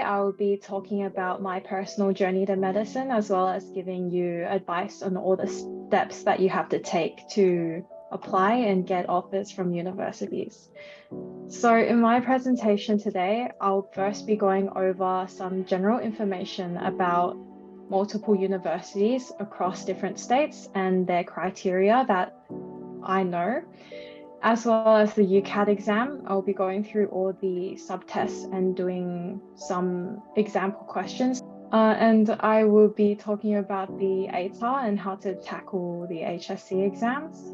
I will be talking about my personal journey to medicine, as well as giving you advice on all the steps that you have to take to apply and get offers from universities. So in my presentation today, I'll first be going over some general information about multiple universities across different states and their criteria that I know. As well as the UCAT exam, I'll be going through all the subtests and doing some example questions. And I will be talking about the ATAR and how to tackle the HSC exams,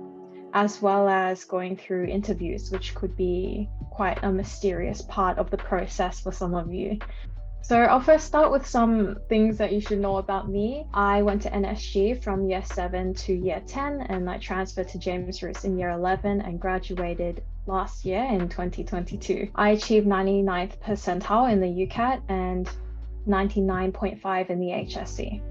as well as going through interviews, which could be quite a mysterious part of the process for some of you. So I'll first start with some things that you should know about me. I went to NSG from year 7 to year 10, and I transferred to James Roos in year 11 and graduated last year in 2022. I achieved 99th percentile in the UCAT and 99.5 in the HSC.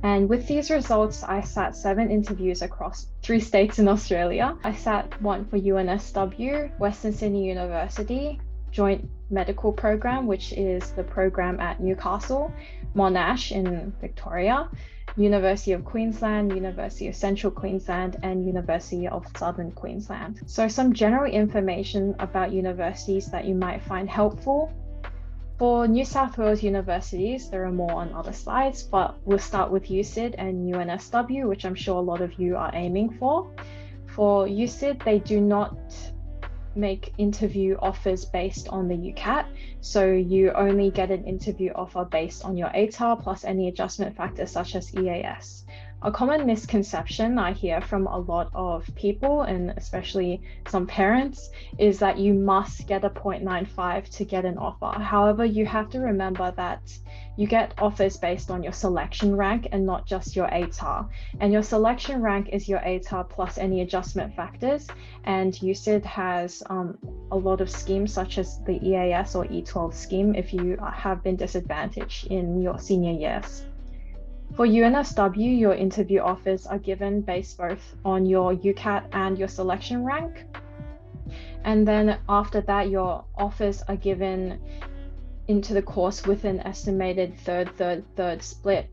And with these results, I sat 7 interviews across 3 states in Australia. I sat one for UNSW, Western Sydney University, Joint Medical Program, which is the program at Newcastle, Monash in Victoria, University of Queensland, University of Central Queensland, and University of Southern Queensland. So some general information about universities that you might find helpful. For New South Wales universities, there are more on other slides, but we'll start with UCID and UNSW, which I'm sure a lot of you are aiming for. For UCID, they do not make interview offers based on the UCAT, so you only get an interview offer based on your ATAR plus any adjustment factors such as EAS. A common misconception I hear from a lot of people, and especially some parents, is that you must get a 0.95 to get an offer. However, you have to remember that you get offers based on your selection rank and not just your ATAR. And your selection rank is your ATAR plus any adjustment factors. And UCID has a lot of schemes such as the EAS or E12 scheme if you have been disadvantaged in your senior years. For UNSW, your interview offers are given based both on your UCAT and your selection rank. And then after that, your offers are given into the course with an estimated third split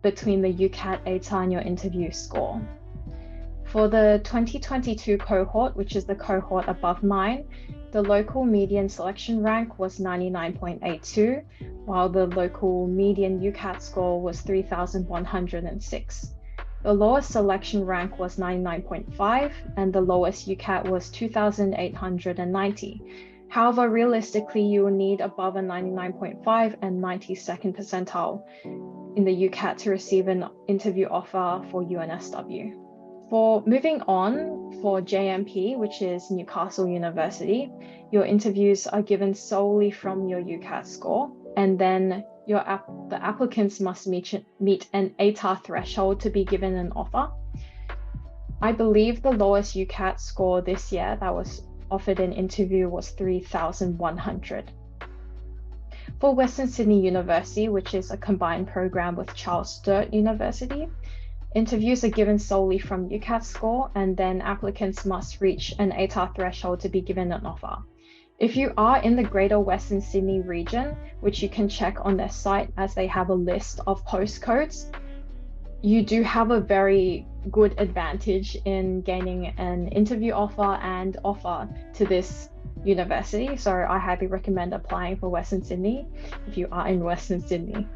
between the UCAT, ATAR, and your interview score. For the 2022 cohort, which is the cohort above mine, the local median selection rank was 99.82, while the local median UCAT score was 3,106. The lowest selection rank was 99.5, and the lowest UCAT was 2,890. However, realistically, you will need above a 99.5 and 92nd percentile in the UCAT to receive an interview offer for UNSW. For moving on, for JMP, which is Newcastle University, your interviews are given solely from your UCAT score, and then the applicants must meet an ATAR threshold to be given an offer. I believe the lowest UCAT score this year that was offered an interview was 3,100. For Western Sydney University, which is a combined program with Charles Sturt University, interviews are given solely from UCAT score, and then applicants must reach an ATAR threshold to be given an offer. If you are in the Greater Western Sydney region, which you can check on their site as they have a list of postcodes, you do have a very good advantage in gaining an interview offer and offer to this university. So I highly recommend applying for Western Sydney if you are in Western Sydney.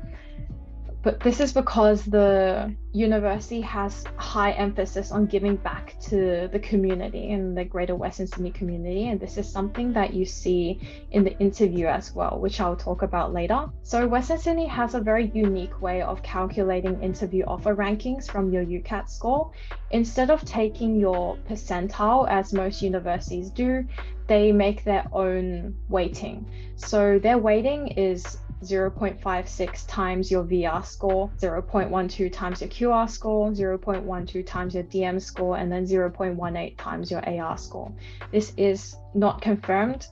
But this is because the university has high emphasis on giving back to the community in the Greater Western Sydney community. And this is something that you see in the interview as well, which I'll talk about later. So Western Sydney has a very unique way of calculating interview offer rankings from your UCAT score. Instead of taking your percentile, as most universities do, they make their own weighting. So their weighting is 0.56 times your VR score, 0.12 times your QR score, 0.12 times your DM score, and then 0.18 times your AR score. This is not confirmed,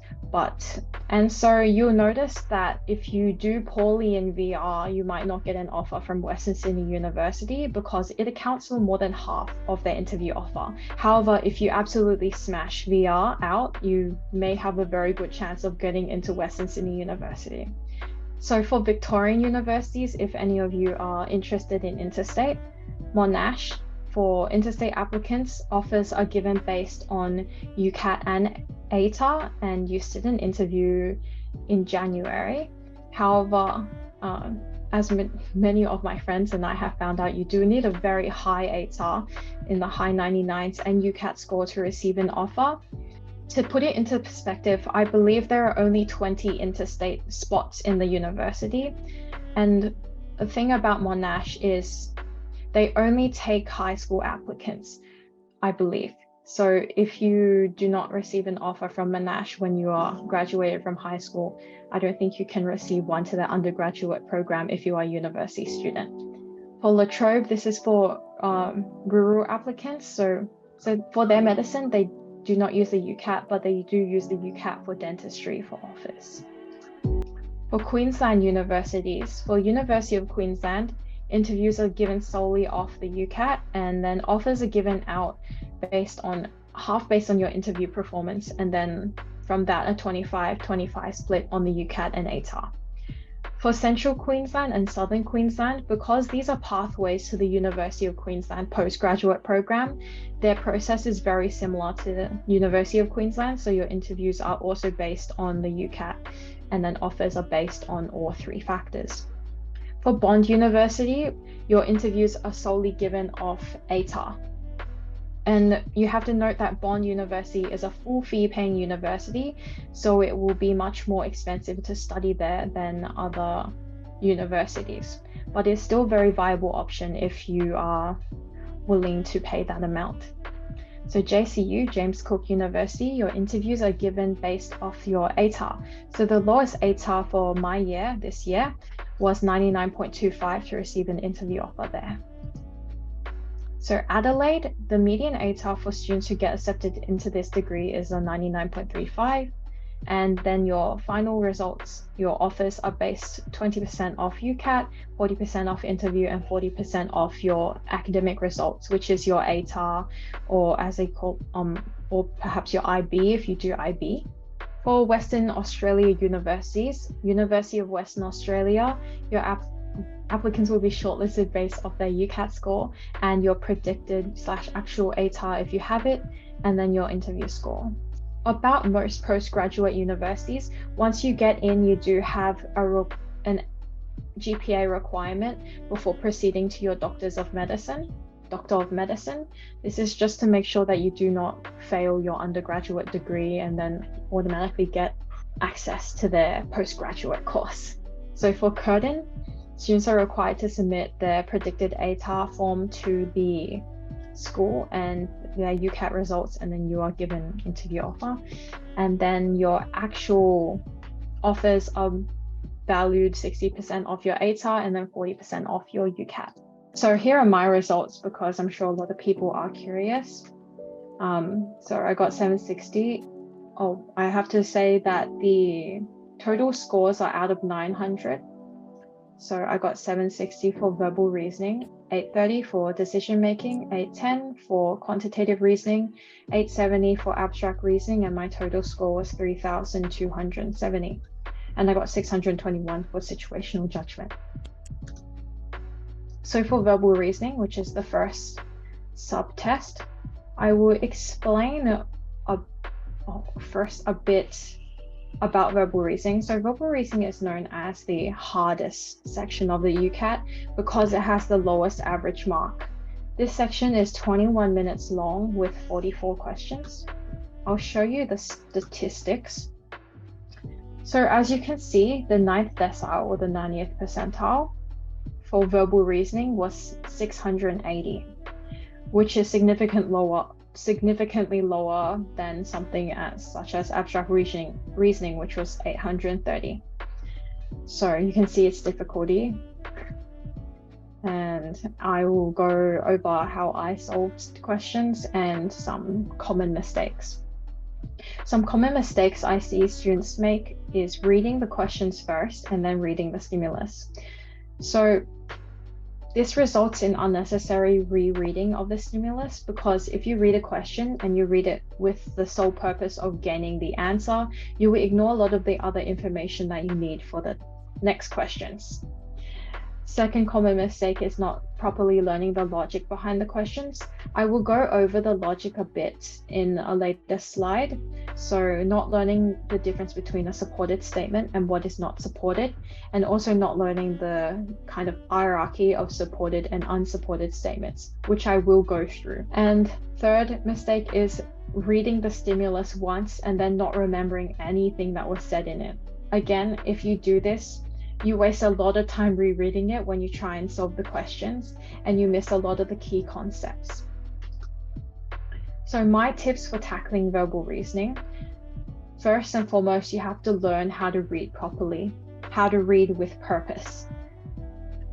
and so you'll notice that if you do poorly in VR, you might not get an offer from Western Sydney University because it accounts for more than half of their interview offer. However, if you absolutely smash VR out, you may have a very good chance of getting into Western Sydney University. So for Victorian universities, if any of you are interested in interstate, Monash, for interstate applicants, offers are given based on UCAT and ATAR, and you sit an interview in January. However, as many of my friends and I have found out, you do need a very high ATAR in the high 99s and UCAT score to receive an offer. To put it into perspective, I believe there are only 20 interstate spots in the university. And the thing about Monash is they only take high school applicants, I believe. So if you do not receive an offer from Monash when you are graduated from high school, I don't think you can receive one to the undergraduate program if you are a university student. For La Trobe, this is for rural applicants. So for their medicine, they do not use the UCAT, but they do use the UCAT for dentistry for office. For Queensland universities, for University of Queensland, interviews are given solely off the UCAT, and then offers are given out based on your interview performance, and then from that a 25-25 split on the UCAT and ATAR. For Central Queensland and Southern Queensland, because these are pathways to the University of Queensland postgraduate program, their process is very similar to the University of Queensland, so your interviews are also based on the UCAT, and then offers are based on all three factors. For Bond University, your interviews are solely given off ATAR. And you have to note that Bond University is a full fee paying university, so it will be much more expensive to study there than other universities. But it's still a very viable option if you are willing to pay that amount. So JCU, James Cook University, your interviews are given based off your ATAR. So the lowest ATAR for my year, this year, was 99.25 to receive an interview offer there. So Adelaide, the median ATAR for students who get accepted into this degree is a 99.35. And then your final results, your offers are based 20% off UCAT, 40% off interview, and 40% off your academic results, which is your ATAR, or as they call, or perhaps your IB if you do IB. For Western Australia universities, University of Western Australia, your applicants will be shortlisted based off their UCAT score and your predicted/actual ATAR if you have it, and then your interview score. About most postgraduate universities, once you get in, you do have an GPA requirement before proceeding to your Doctor of Medicine. This is just to make sure that you do not fail your undergraduate degree and then automatically get access to their postgraduate course. So for Curtin, students are required to submit their predicted ATAR form to the school and their UCAT results, and then you are given interview offer. And then your actual offers are valued 60% off your ATAR and then 40% off your UCAT. So here are my results, because I'm sure a lot of people are curious. So I got 760. Oh, I have to say that the total scores are out of 900. So I got 760 for verbal reasoning, 830 for decision making, 810 for quantitative reasoning, 870 for abstract reasoning, and my total score was 3,270. And I got 621 for situational judgment. So for verbal reasoning, which is the first sub-test, I will explain first a bit about verbal reasoning. So verbal reasoning is known as the hardest section of the UCAT because it has the lowest average mark. This section is 21 minutes long with 44 questions. I'll show you the statistics. So as you can see, the 9th decile or the 90th percentile for verbal reasoning was 680, which is significantly lower than something such as abstract reasoning, which was 830. So you can see its difficulty. And I will go over how I solved questions and some common mistakes. Some common mistakes I see students make is reading the questions first and then reading the stimulus. So this results in unnecessary rereading of the stimulus, because if you read a question and you read it with the sole purpose of gaining the answer, you will ignore a lot of the other information that you need for the next questions. Second common mistake is not properly learning the logic behind the questions. I will go over the logic a bit in a later slide. So not learning the difference between a supported statement and what is not supported, and also not learning the kind of hierarchy of supported and unsupported statements, which I will go through. And third mistake is reading the stimulus once and then not remembering anything that was said in it. Again, if you do this, you waste a lot of time rereading it when you try and solve the questions, and you miss a lot of the key concepts. So my tips for tackling verbal reasoning: first and foremost, you have to learn how to read properly, how to read with purpose.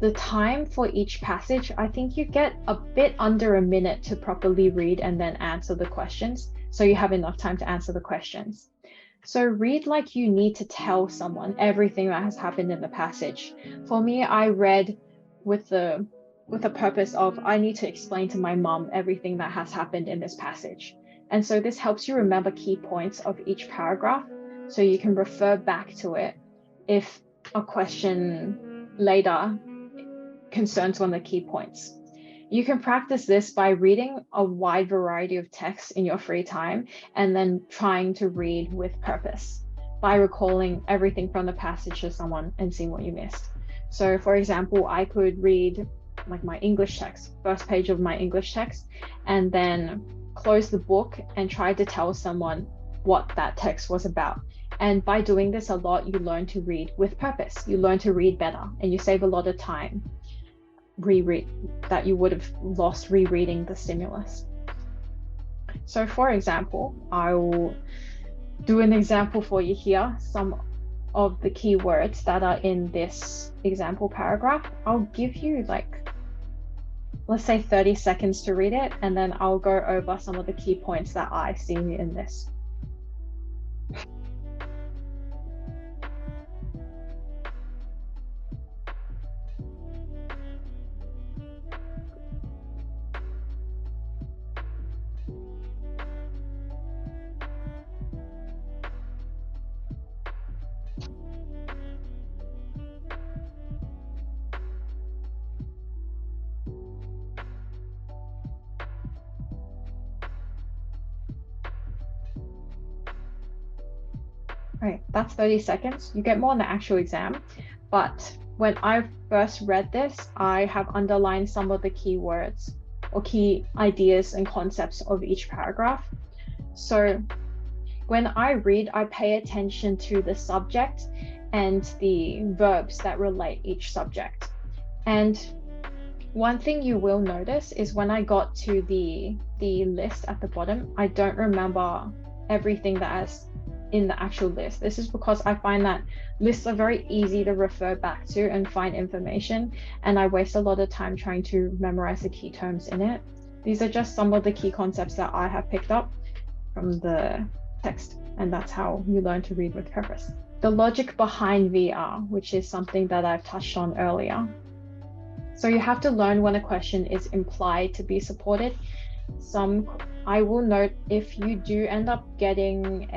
The time for each passage, I think you get a bit under a minute to properly read and then answer the questions, so you have enough time to answer the questions. So read like you need to tell someone everything that has happened in the passage. For me, I read with the purpose of I need to explain to my mom everything that has happened in this passage. And so this helps you remember key points of each paragraph, so you can refer back to it if a question later concerns one of the key points. You can practice this by reading a wide variety of texts in your free time and then trying to read with purpose by recalling everything from the passage to someone and seeing what you missed. So for example, I could read like my English text, first page of my English text, and then close the book and try to tell someone what that text was about. And by doing this a lot, you learn to read with purpose. You learn to read better, and you save a lot of time that you would have lost rereading the stimulus. So for example, I will do an example for you here. Some of the key words that are in this example paragraph, I'll give you like, let's say 30 seconds to read it, and then I'll go over some of the key points that I see in this. Right, that's 30 seconds. You get more on the actual exam, but when I first read this, I have underlined some of the key words or key ideas and concepts of each paragraph. So when I read, I pay attention to the subject and the verbs that relate each subject. And one thing you will notice is when I got to the list at the bottom, I don't remember everything that is in the actual list. This is because I find that lists are very easy to refer back to and find information, and I waste a lot of time trying to memorize the key terms in it. These are just some of the key concepts that I have picked up from the text, and that's how you learn to read with purpose. The logic behind VR, which is something that I've touched on earlier. So you have to learn when a question is implied to be supported. I will note, if you do end up getting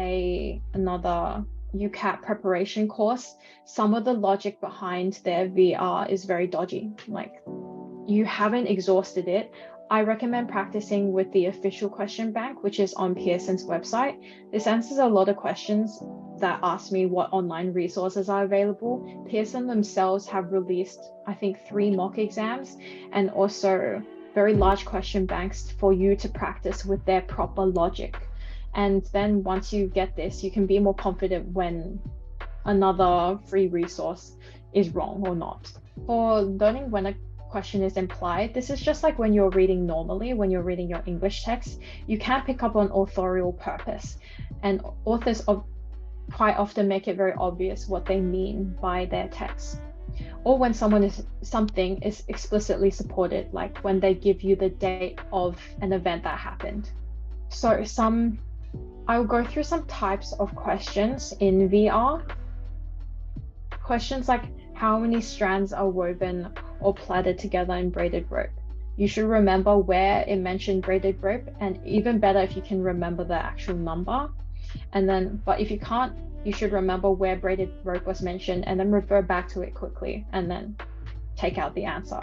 another UCAT preparation course, some of the logic behind their VR is very dodgy. Like, you haven't exhausted it. I recommend practicing with the official question bank, which is on Pearson's website. This answers a lot of questions that ask me what online resources are available. Pearson themselves have released, I think, 3 mock exams and also very large question banks for you to practice with their proper logic. And then once you get this, you can be more confident when another free resource is wrong or not. For learning when a question is implied, this is just like when you're reading normally, when you're reading your English text, you can pick up on authorial purpose, and authors quite often make it very obvious what they mean by their text. Or when something is explicitly supported, like when they give you the date of an event that happened. So I'll go through some types of questions in VR. Questions like, how many strands are woven or plaited together in braided rope? You should remember where it mentioned braided rope, and even better if you can remember the actual number. And then, but if you can't, you should remember where braided rope was mentioned and then refer back to it quickly and then take out the answer.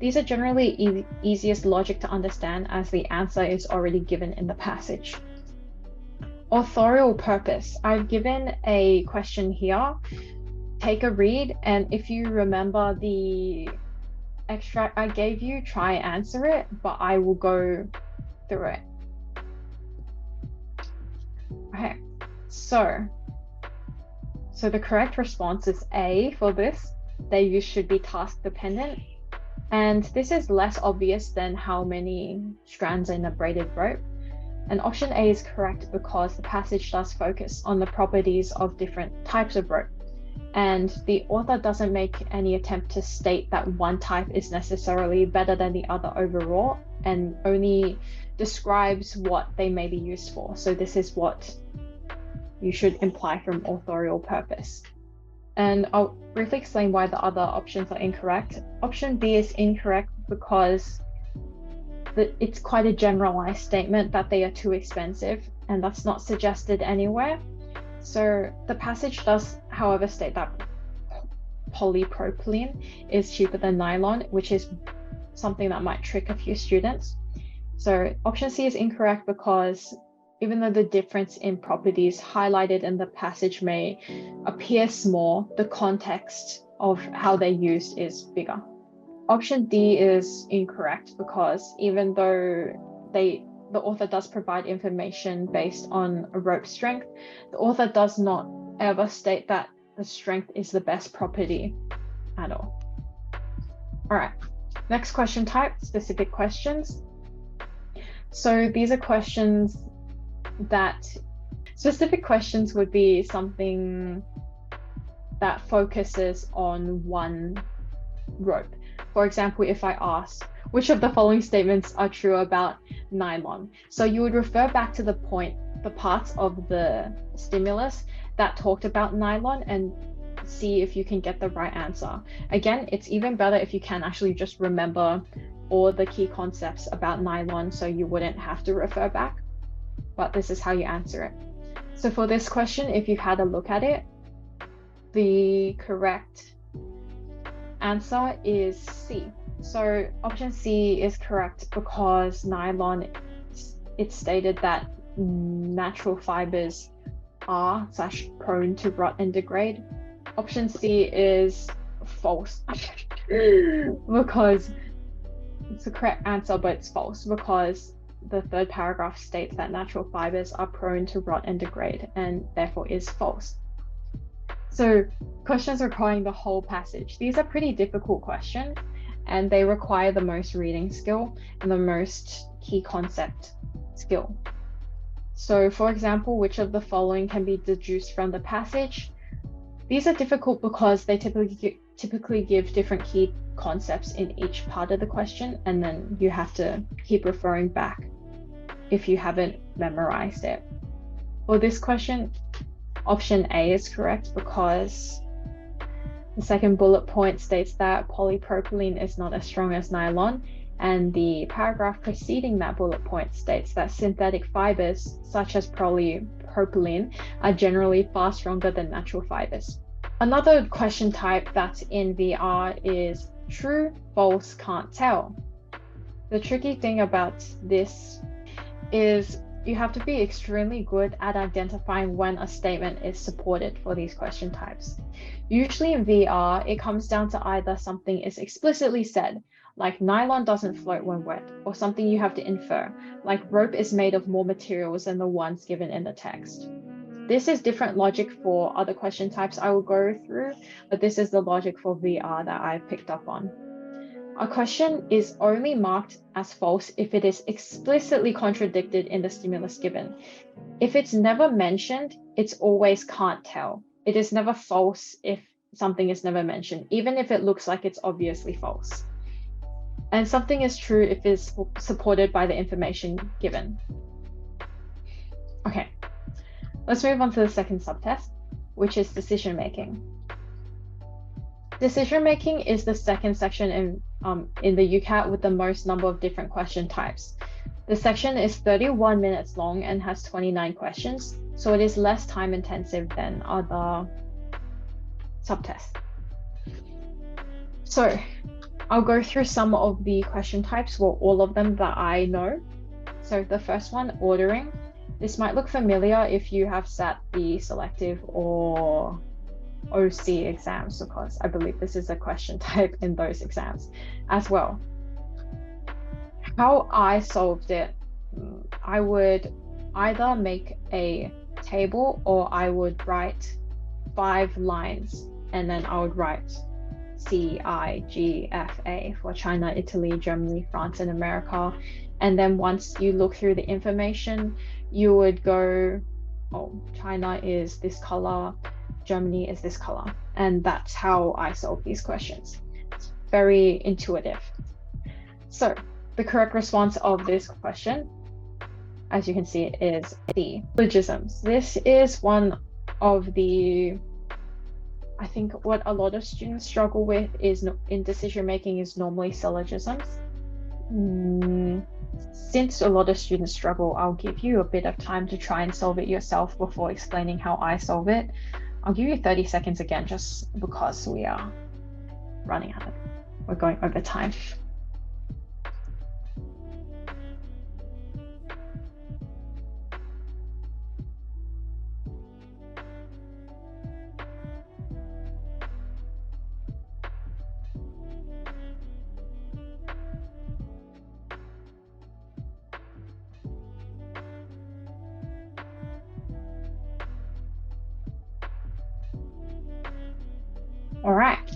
These are generally easiest logic to understand as the answer is already given in the passage. Authorial purpose. I've given a question here. Take a read, and if you remember the extract I gave you, try and answer it, but I will go through it. Okay, so the correct response is A for this. They should be task dependent. And this is less obvious than how many strands in a braided rope. And option A is correct because the passage does focus on the properties of different types of rope. And the author doesn't make any attempt to state that one type is necessarily better than the other overall, and only describes what they may be used for. So this is what you should imply from authorial purpose. And I'll briefly explain why the other options are incorrect. Option B is incorrect because it's quite a generalized statement that they are too expensive, and that's not suggested anywhere. So the passage does, however, state that polypropylene is cheaper than nylon, which is something that might trick a few students. So option C is incorrect because even though the difference in properties highlighted in the passage may appear small, the context of how they're used is bigger. Option D is incorrect because even though the author does provide information based on a rope strength, the author does not ever state that the strength is the best property at all. All right, next question type, specific questions. So these are questions that, specific questions would be something that focuses on one rope. For example, if I ask, which of the following statements are true about nylon? So you would refer back to the parts of the stimulus that talked about nylon and see if you can get the right answer. Again, it's even better if you can actually just remember all the key concepts about nylon so you wouldn't have to refer back, but this is how you answer it. So for this question, if you had a look at it, the correct answer is C. So option C is correct because nylon, it's stated that natural fibers are prone to rot and degrade. Option C is false because it's the correct answer, but it's false because the third paragraph states that natural fibers are prone to rot and degrade and therefore is false. So questions requiring the whole passage. These are pretty difficult questions and they require the most reading skill and the most key concept skill. So for example, which of the following can be deduced from the passage? These are difficult because they typically give different key concepts in each part of the question, and then you have to keep referring back if you haven't memorized it. For this question, option A is correct because the second bullet point states that polypropylene is not as strong as nylon, and the paragraph preceding that bullet point states that synthetic fibers such as polypropylene are generally far stronger than natural fibers. Another question type that's in VR is true, false, can't tell. The tricky thing about this is you have to be extremely good at identifying when a statement is supported for these question types. Usually in VR, it comes down to either something is explicitly said, like nylon doesn't float when wet, or something you have to infer, like rope is made of more materials than the ones given in the text. This is different logic for other question types I will go through, but this is the logic for VR that I picked up on. A question is only marked as false if it is explicitly contradicted in the stimulus given. If it's never mentioned, it's always can't tell. It is never false if something is never mentioned, even if it looks like it's obviously false. And something is true if it's supported by the information given. Okay, let's move on to the second subtest, which is decision making. Decision making is the second section in the UCAT with the most number of different question types. The section is 31 minutes long and has 29 questions, so it is less time intensive than other subtests. So I'll go through some of the question types, well, all of them that I know. So the first one, ordering. This might look familiar if you have sat the selective or OC exams, because I believe this is a question type in those exams as well. How I solved it, I would either make a table or I would write 5 lines, and then I would write C, I, G, F, A for China, Italy, Germany, France, and America. And then once you look through the information, you would go, oh, China is this color, Germany is this color. And that's how I solve these questions. It's very intuitive. So the correct response of this question, as you can see, is D, syllogisms. This is one of the, I think what a lot of students struggle with is in decision making is normally syllogisms. Since a lot of students struggle, I'll give you a bit of time to try and solve it yourself before explaining how I solve it. I'll give you 30 seconds again, just because we are running out of, we're going over time. All right.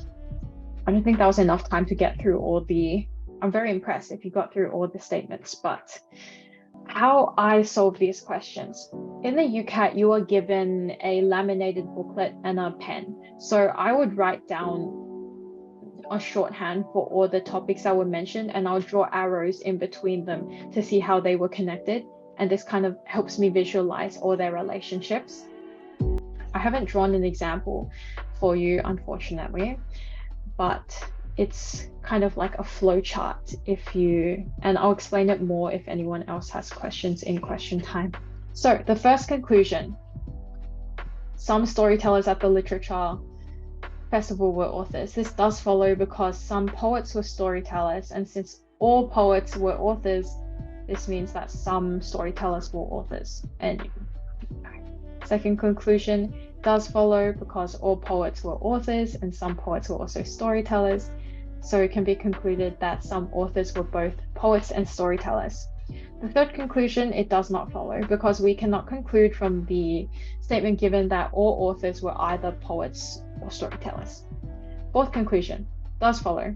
I don't think that was enough time to get through all the, I'm very impressed if you got through all the statements, but how I solve these questions. In the UCAT, you are given a laminated booklet and a pen. So I would write down a shorthand for all the topics that were mentioned, and I'll draw arrows in between them to see how they were connected. And this kind of helps me visualize all their relationships. I haven't drawn an example for you, unfortunately, but it's kind of like a flow chart and I'll explain it more if anyone else has questions in question time. So the first conclusion, some storytellers at the literature festival were authors. This does follow because some poets were storytellers, and since all poets were authors, this means that some storytellers were authors. And second conclusion does follow because all poets were authors and some poets were also storytellers. So it can be concluded that some authors were both poets and storytellers. The third conclusion, it does not follow because we cannot conclude from the statement given that all authors were either poets or storytellers. Fourth conclusion, does follow.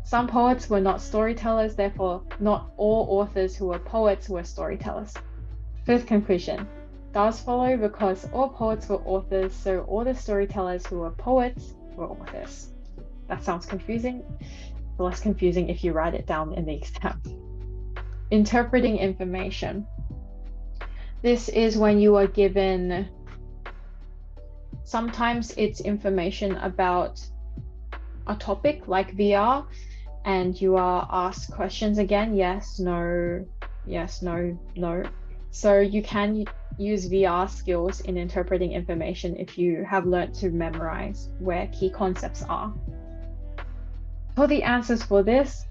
Some poets were not storytellers, therefore not all authors who were poets were storytellers. Fifth conclusion, does follow because all poets were authors, so all the storytellers who were poets were authors. That sounds confusing. It's less confusing if you write it down in the exam. Interpreting information. This is when you are given, sometimes it's information about a topic like VR, and you are asked questions again, yes, no, no. So you can use VR skills in interpreting information if you have learned to memorize where key concepts are. For the answers for this,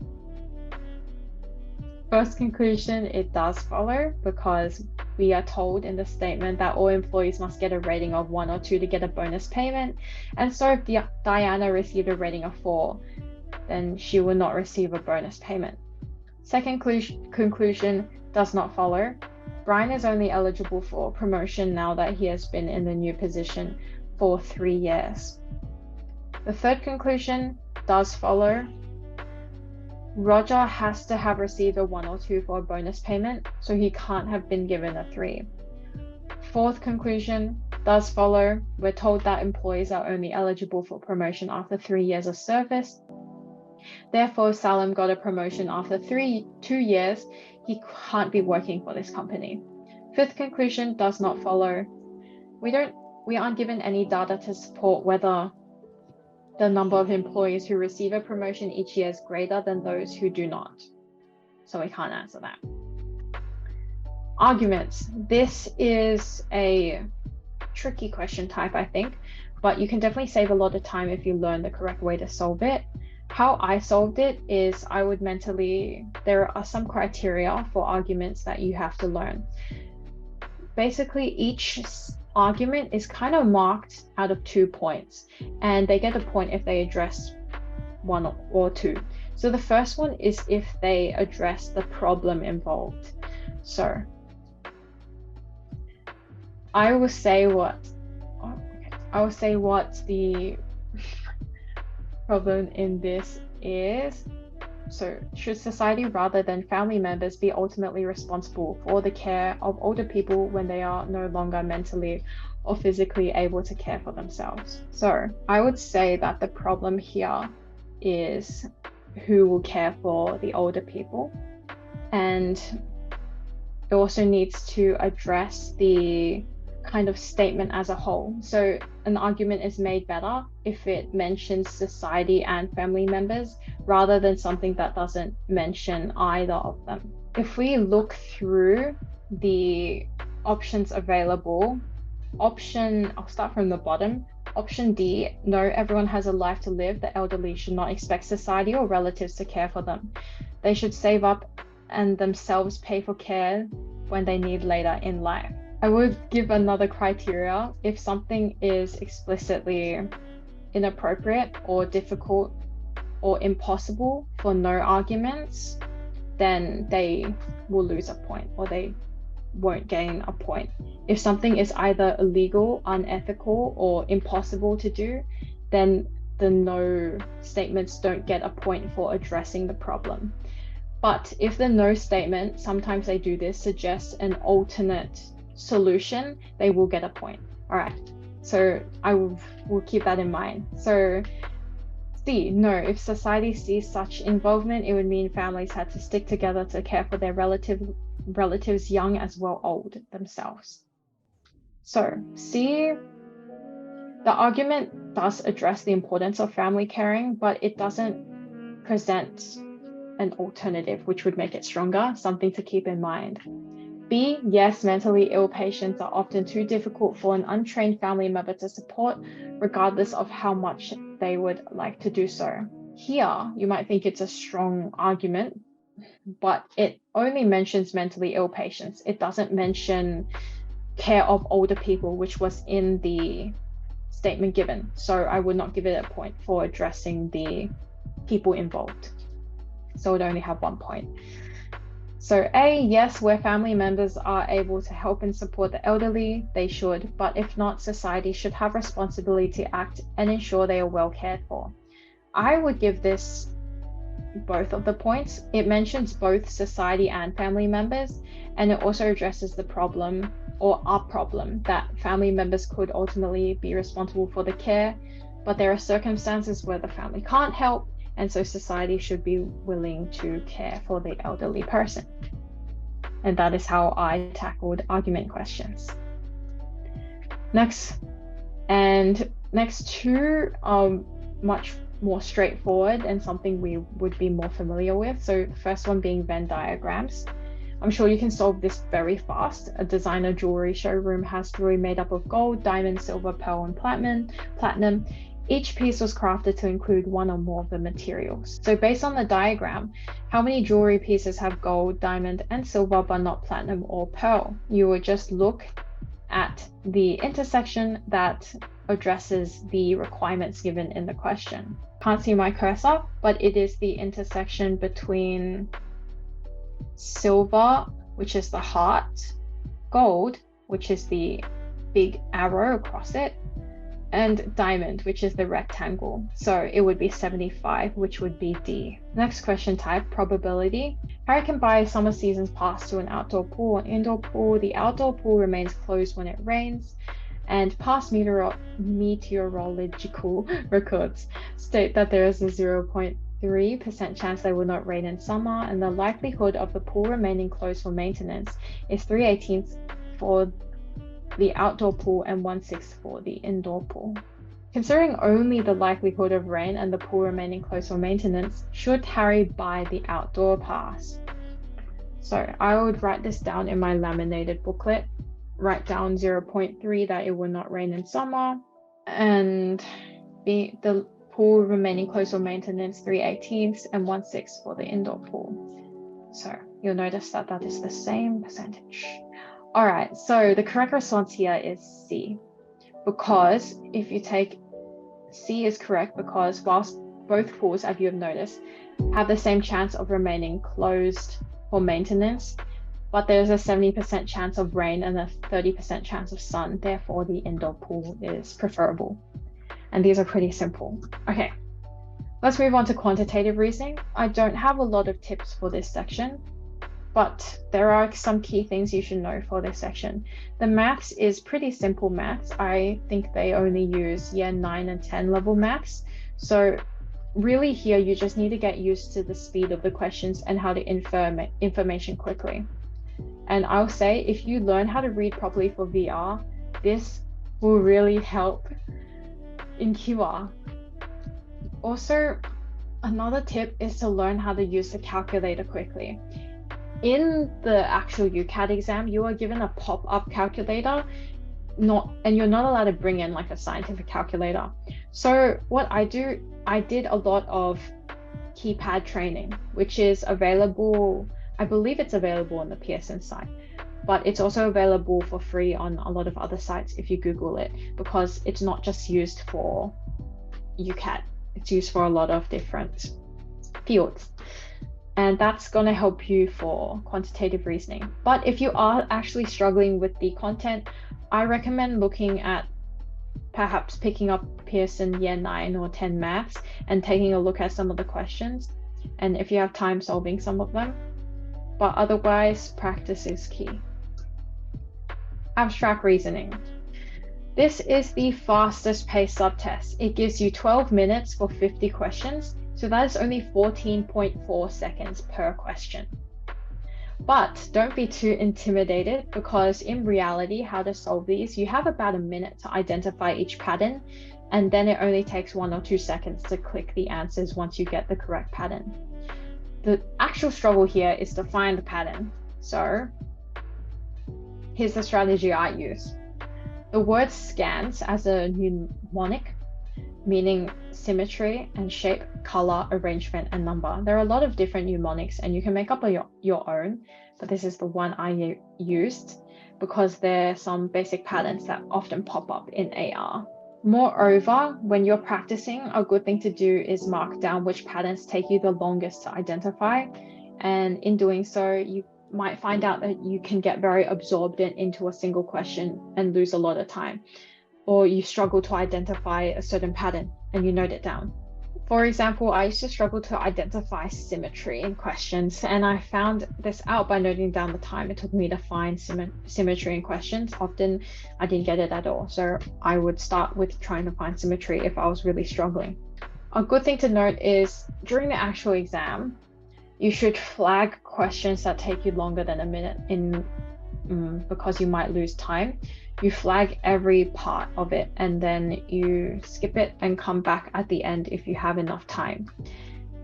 first conclusion, it does follow because we are told in the statement that all employees must get a rating of 1 or 2 to get a bonus payment. And so if Diana received a rating of 4, then she will not receive a bonus payment. Second conclusion does not follow. Brian is only eligible for promotion now that he has been in the new position for 3 years. The third conclusion does follow. Roger has to have received a 1 or 2 for a bonus payment, so he can't have been given a 3. Fourth conclusion does follow. We're told that employees are only eligible for promotion after 3 years of service. Therefore, Salim got a promotion after 2 years. He can't be working for this company. Fifth conclusion does not follow. We aren't given any data to support whether the number of employees who receive a promotion each year is greater than those who do not. So we can't answer that. Arguments. This is a tricky question type, I think, but you can definitely save a lot of time if you learn the correct way to solve it. How I solved it is I would there are some criteria for arguments that you have to learn. Basically, each argument is kind of marked out of 2 points, and they get a point if they address 1 or 2. So the first one is if they address the problem involved. So I will say what the problem in this is. So, should society rather than family members be ultimately responsible for the care of older people when they are no longer mentally or physically able to care for themselves? So, I would say that the problem here is who will care for the older people, and it also needs to address the kind of statement as a whole. So an argument is made better if it mentions society and family members rather than something that doesn't mention either of them. If we look through the options available, I'll start from the bottom. Option D, no, everyone has a life to live. The elderly should not expect society or relatives to care for them. They should save up and themselves pay for care when they need later in life. I would give another criteria. If something is explicitly inappropriate or difficult or impossible for no arguments, then they will lose a point or they won't gain a point. If something is either illegal, unethical, or impossible to do, then the no statements don't get a point for addressing the problem. But if the no statement, sometimes they do this, suggests an alternate solution, they will get a point. All right, so I will keep that in mind. So C, no, if society sees such involvement, it would mean families had to stick together to care for their relatives, young as well old themselves. So C, the argument does address the importance of family caring, but it doesn't present an alternative which would make it stronger, something to keep in mind. B, yes, mentally ill patients are often too difficult for an untrained family member to support, regardless of how much they would like to do so. Here, you might think it's a strong argument, but it only mentions mentally ill patients. It doesn't mention care of older people, which was in the statement given. So I would not give it a point for addressing the people involved. So it would only have 1 point. So A, yes, where family members are able to help and support the elderly, they should, but if not, society should have responsibility to act and ensure they are well cared for. I would give this both of the points. It mentions both society and family members, and it also addresses the problem or a problem that family members could ultimately be responsible for the care, but there are circumstances where the family can't help, and so society should be willing to care for the elderly person. And that is how I tackled argument questions. Next two are much more straightforward and something we would be more familiar with. So the first one being Venn diagrams. I'm sure you can solve this very fast. A designer jewelry showroom has jewelry made up of gold, diamond, silver, pearl, and platinum. Each piece was crafted to include one or more of the materials. So based on the diagram, how many jewelry pieces have gold, diamond, and silver, but not platinum or pearl? You would just look at the intersection that addresses the requirements given in the question. Can't see my cursor, but it is the intersection between silver, which is the heart, gold, which is the big arrow across it, and diamond, which is the rectangle. So it would be 75, which would be D. Next question type, probability. Harry can buy a summer season's pass to an outdoor pool or indoor pool. The outdoor pool remains closed when it rains, and past meteorological records state that there is a 0.3% chance they will not rain in summer, and the likelihood of the pool remaining closed for maintenance is 3/18 for the outdoor pool and 1/6 for the indoor pool. Considering only the likelihood of rain and the pool remaining closed for maintenance, should Harry buy the outdoor pass? So I would write this down in my laminated booklet, write down 0.3 that it will not rain in summer, and the pool remaining closed for maintenance 3/18 and 1/6 for the indoor pool. So you'll notice that that is the same percentage. All right, so the correct response here is C, because if you take C is correct because whilst both pools, as you have noticed, have the same chance of remaining closed for maintenance, but there's a 70% chance of rain and a 30% chance of sun. Therefore, the indoor pool is preferable. And these are pretty simple. Okay, let's move on to quantitative reasoning. I don't have a lot of tips for this section, but there are some key things you should know for this section. The maths is pretty simple maths. I think they only use year 9 and 10 level maths. So really here, you just need to get used to the speed of the questions and how to infer information quickly. And I'll say, if you learn how to read properly for VR, this will really help in QR. Also, another tip is to learn how to use the calculator quickly. In the actual UCAT exam, you are given a pop-up calculator, and you're not allowed to bring in like a scientific calculator. So what I did a lot of keypad training, which is available, I believe it's available on the Pearson site, but it's also available for free on a lot of other sites if you Google it, because it's not just used for UCAT, it's used for a lot of different fields. And that's going to help you for quantitative reasoning. But if you are actually struggling with the content, I recommend looking at perhaps picking up Pearson year 9 or 10 maths and taking a look at some of the questions. And if you have time, solving some of them. But otherwise, practice is key. Abstract reasoning. This is the fastest paced subtest. It gives you 12 minutes for 50 questions. So that is only 14.4 seconds per question. But don't be too intimidated, because in reality, how to solve these, you have about a minute to identify each pattern, and then it only takes 1 or 2 seconds to click the answers once you get the correct pattern. The actual struggle here is to find the pattern. So here's the strategy I use. The word scans as a mnemonic, meaning symmetry and shape, color, arrangement, and number. There are a lot of different mnemonics, and you can make up your own, but this is the one I used because there are some basic patterns that often pop up in AR. Moreover, when you're practicing, a good thing to do is mark down which patterns take you the longest to identify. And in doing so, you might find out that you can get very absorbed into a single question and lose a lot of time. Or you struggle to identify a certain pattern and you note it down. For example, I used to struggle to identify symmetry in questions, and I found this out by noting down the time it took me to find symmetry in questions. Often I didn't get it at all, so I would start with trying to find symmetry if I was really struggling. A good thing to note is during the actual exam, you should flag questions that take you longer than a minute because you might lose time. You flag every part of it and then you skip it and come back at the end if you have enough time.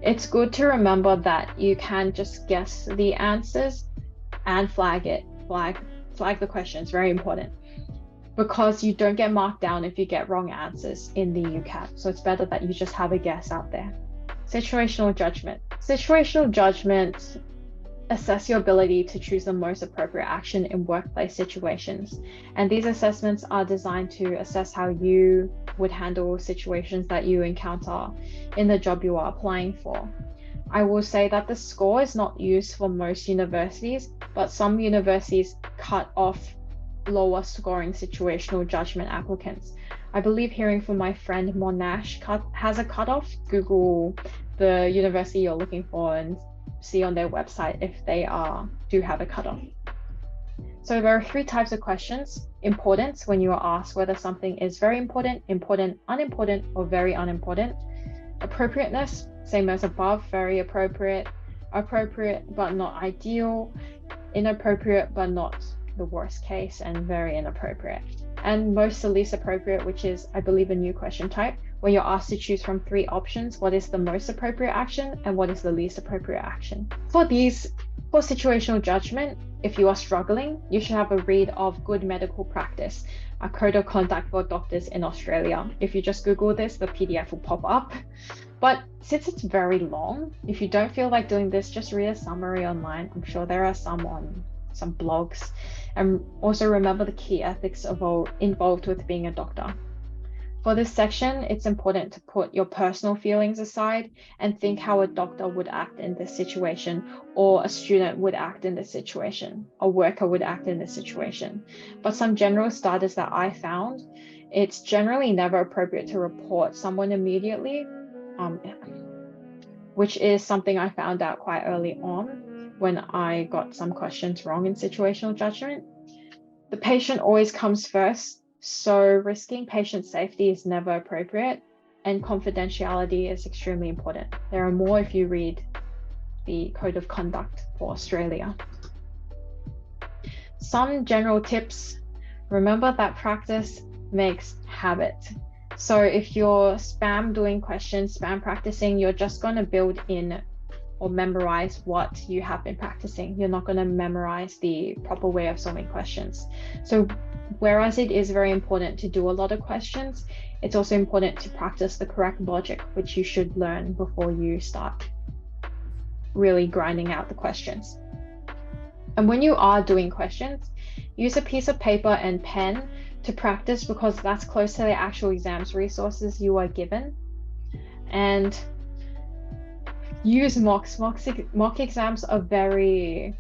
It's good to remember that you can just guess the answers and flag it. Flag the question. It's very important because you don't get marked down if you get wrong answers in the UCAT. So it's better that you just have a guess out there. Situational judgment. Situational judgment assess your ability to choose the most appropriate action in workplace situations. And these assessments are designed to assess how you would handle situations that you encounter in the job you are applying for. I will say that the score is not used for most universities, but some universities cut off lower scoring situational judgment applicants. I believe hearing from my friend Monash has a cutoff. Google the university you're looking for and see on their website if they do have a cutoff. So there are 3 types of questions. Importance, when you are asked whether something is very important, important, unimportant, or very unimportant. Appropriateness, same as above, very appropriate, appropriate but not ideal, inappropriate but not the worst case, and very inappropriate. And most to least appropriate, which is, I believe, a new question type, where you're asked to choose from 3 options: what is the most appropriate action and what is the least appropriate action. For situational judgment, if you are struggling, you should have a read of Good Medical Practice, a code of conduct for doctors in Australia. If you just Google this, the PDF will pop up. But since it's very long, if you don't feel like doing this, just read a summary online. I'm sure there are some on some blogs. And also remember the key ethics involved with being a doctor. For this section, it's important to put your personal feelings aside and think how a doctor would act in this situation, or a student would act in this situation, a worker would act in this situation. But some general starters that I found, it's generally never appropriate to report someone immediately, which is something I found out quite early on when I got some questions wrong in situational judgment. The patient always comes first, so risking patient safety is never appropriate, and confidentiality is extremely important. There are more if you read the Code of Conduct for Australia. Some general tips: remember that practice makes habit. So if you're spam doing questions, spam practicing, you're just going to build in or memorize what you have been practicing. You're not going to memorize the proper way of solving questions. So whereas it is very important to do a lot of questions, it's also important to practice the correct logic, which you should learn before you start really grinding out the questions. And when you are doing questions, use a piece of paper and pen to practice, because that's close to the actual exams resources you are given. And use mocks. Mock exams are very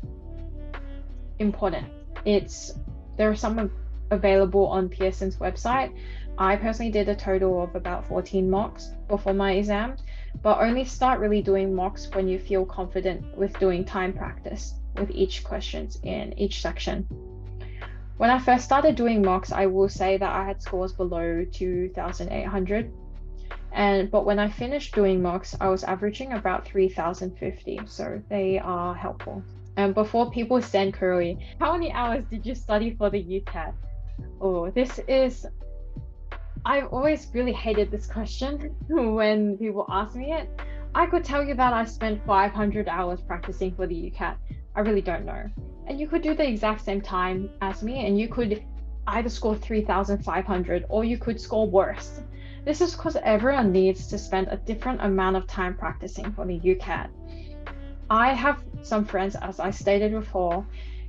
important. There are some available on Pearson's website. I personally did a total of about 14 mocks before my exam, but only start really doing mocks when you feel confident with doing time practice with each questions in each section. When I first started doing mocks, I will say that I had scores below 2,800. But when I finished doing mocks, I was averaging about 3,050. So they are helpful. And before people send query, how many hours did you study for the UCAT? Oh, I've always really hated this question when people ask me it. I could tell you that I spent 500 hours practicing for the UCAT. I really don't know. And you could do the exact same time as me, and you could either score 3,500 or you could score worse. This is because everyone needs to spend a different amount of time practicing for the UCAT. I have some friends, as I stated before,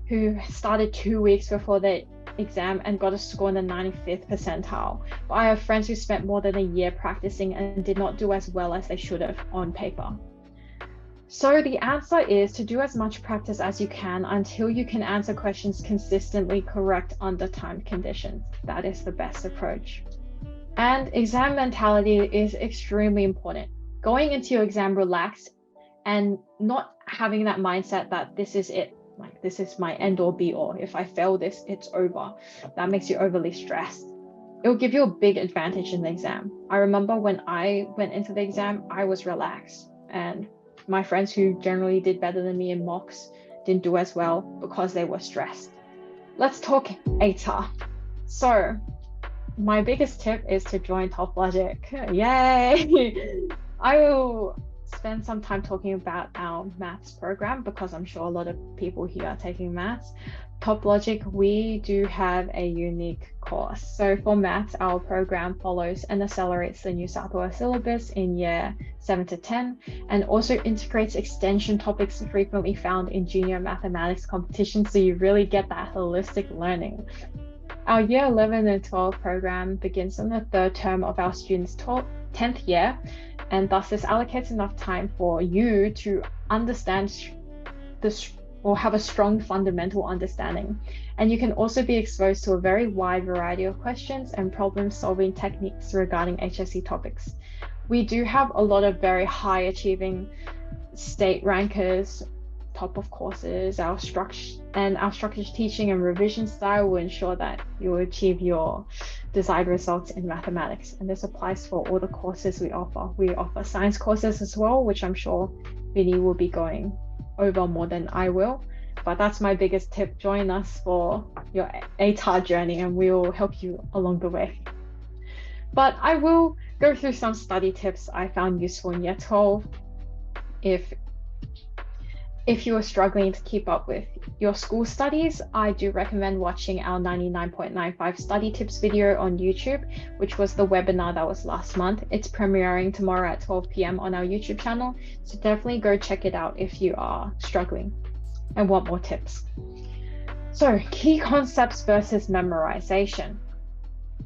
who started 2 weeks before the exam and got a score in the 95th percentile. But I have friends who spent more than a year practicing and did not do as well as they should have on paper. So the answer is to do as much practice as you can until you can answer questions consistently correct under timed conditions. That is the best approach. And exam mentality is extremely important. Going into your exam relaxed and not having that mindset that this is it, like this is my end all be all. If I fail this, it's over. That makes you overly stressed. It will give you a big advantage in the exam. I remember when I went into the exam, I was relaxed, and my friends who generally did better than me in mocks didn't do as well because they were stressed. Let's talk ATAR. So my biggest tip is to join Toplogic. Yay! I will spend some time talking about our maths program because I'm sure a lot of people here are taking maths. Toplogic, we do have a unique course. So for maths, our program follows and accelerates the New South Wales syllabus in year 7 to 10, and also integrates extension topics frequently found in junior mathematics competitions, so you really get that holistic learning. Our year 11 and 12 program begins in the third term of our students' 10th year, and thus this allocates enough time for you to understand this or have a strong fundamental understanding. And you can also be exposed to a very wide variety of questions and problem-solving techniques regarding HSC topics. We do have a lot of very high achieving state rankers, top of courses. Our structured teaching and revision style will ensure that you will achieve your desired results in mathematics. And this applies for all the courses we offer. We offer science courses as well, which I'm sure Minnie will be going over more than I will. But that's my biggest tip. Join us for your ATAR journey and we will help you along the way. But I will go through some study tips I found useful in year 12. If you are struggling to keep up with your school studies, I do recommend watching our 99.95 study tips video on YouTube, which was the webinar that was last month. It's premiering tomorrow at 12 p.m. on our YouTube channel, so definitely go check it out if you are struggling and want more tips. So, key concepts versus memorization.